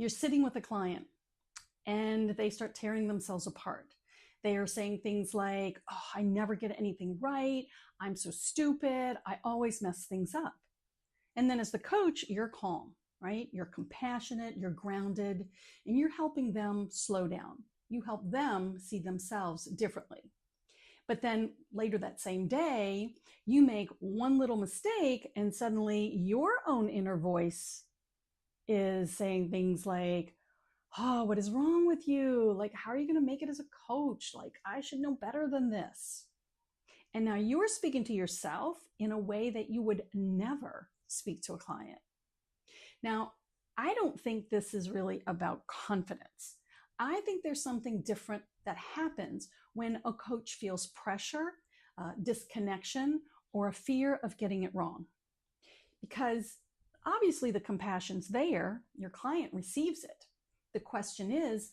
You're sitting with a client and they start tearing themselves apart. They are saying things like, oh, I never get anything right. I'm so stupid. I always mess things up. And then as the coach, you're calm, right? You're compassionate, you're grounded, and you're helping them slow down. You help them see themselves differently. But then later that same day, you make one little mistake and suddenly your own inner voice is saying things like, oh, what is wrong with you? Like, how are you going to make it as a coach? Like, I should know better than this. And now you're speaking to yourself in a way that you would never speak to a client. Now, I don't think this is really about confidence. I think there's something different that happens when a coach feels pressure, disconnection, or a fear of getting it wrong. Because obviously the compassion's there, your client receives it. The question is,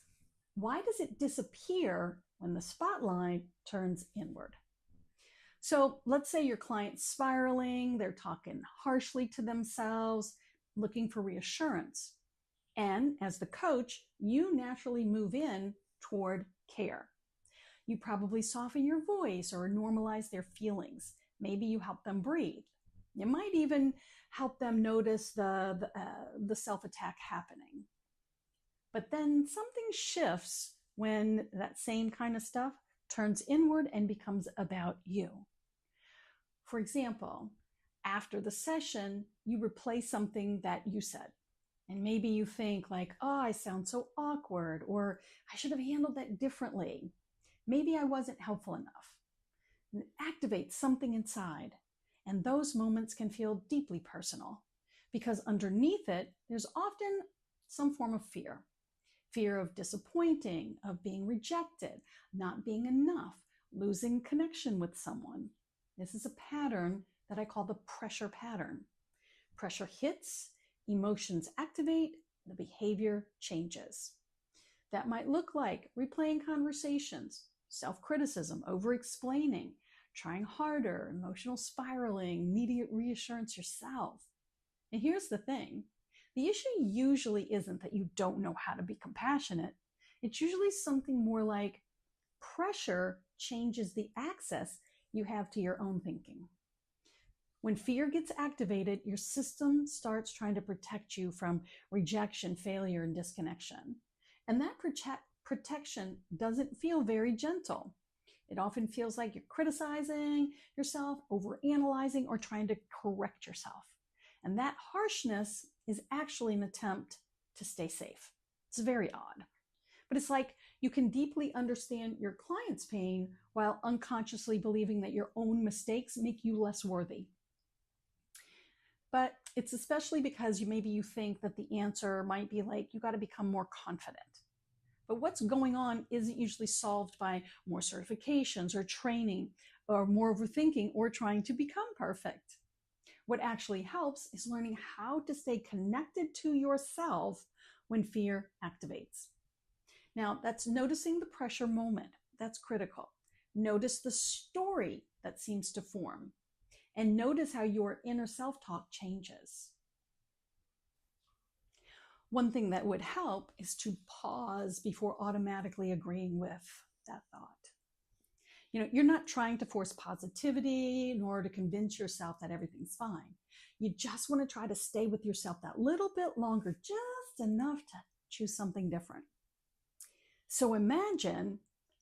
why does it disappear when the spotlight turns inward? So let's say your client's spiraling, they're talking harshly to themselves, looking for reassurance. And as the coach, you naturally move in toward care. You probably soften your voice or normalize their feelings. Maybe you help them breathe. You might even help them notice the self-attack happening. But then something shifts when that same kind of stuff turns inward and becomes about you. For example, after the session, you replay something that you said. And maybe you think like, oh, I sound so awkward, or I should have handled that differently. Maybe I wasn't helpful enough. And it activates something inside. And those moments can feel deeply personal because underneath it, there's often some form of fear. Fear of disappointing, of being rejected, not being enough, losing connection with someone. This is a pattern that I call the pressure pattern. Pressure hits, emotions activate, the behavior changes. That might look like replaying conversations, self-criticism, over-explaining, trying harder, emotional spiraling, needing reassurance yourself. And here's the thing. The issue usually isn't that you don't know how to be compassionate. It's usually something more like pressure changes the access you have to your own thinking. When fear gets activated, your system starts trying to protect you from rejection, failure, and disconnection. And that protection doesn't feel very gentle. It often feels like you're criticizing yourself, overanalyzing, or trying to correct yourself. And that harshness is actually an attempt to stay safe. It's very odd. But it's like you can deeply understand your client's pain while unconsciously believing that your own mistakes make you less worthy. But it's especially because maybe you think that the answer might be like, you got to become more confident. But what's going on isn't usually solved by more certifications or training or more overthinking or trying to become perfect. What actually helps is learning how to stay connected to yourself when fear activates. Now, that's noticing the pressure moment. That's critical. Notice the story that seems to form. And notice how your inner self-talk changes. One thing that would help is to pause before automatically agreeing with that thought. You're not trying to force positivity nor to convince yourself that everything's fine. You just want to try to stay with yourself that little bit longer, just enough to choose something different. So imagine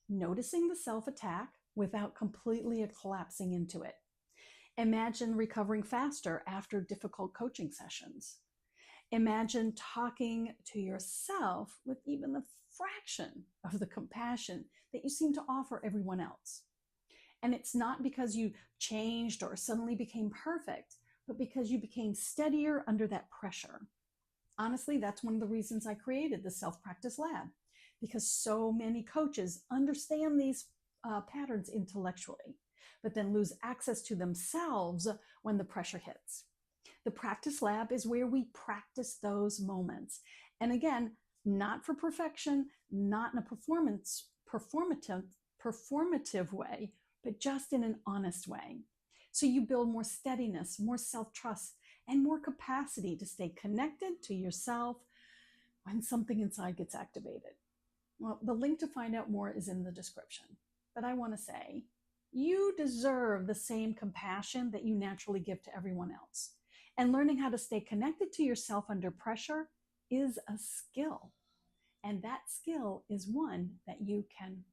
noticing the self-attack without completely collapsing into it. Imagine recovering faster after difficult coaching sessions. Imagine talking to yourself with even the fraction of the compassion that you seem to offer everyone else. And it's not because you changed or suddenly became perfect, but because you became steadier under that pressure. Honestly, that's one of the reasons I created the Self-Practice Lab, because so many coaches understand these patterns intellectually, but then lose access to themselves when the pressure hits. The Practice Lab is where we practice those moments. And again, not for perfection, not in a performative way, but just in an honest way. So you build more steadiness, more self-trust, and more capacity to stay connected to yourself when something inside gets activated? Well, the link to find out more is in the description. But I want to say, you deserve the same compassion that you naturally give to everyone else. And learning how to stay connected to yourself under pressure is a skill. And that skill is one that you can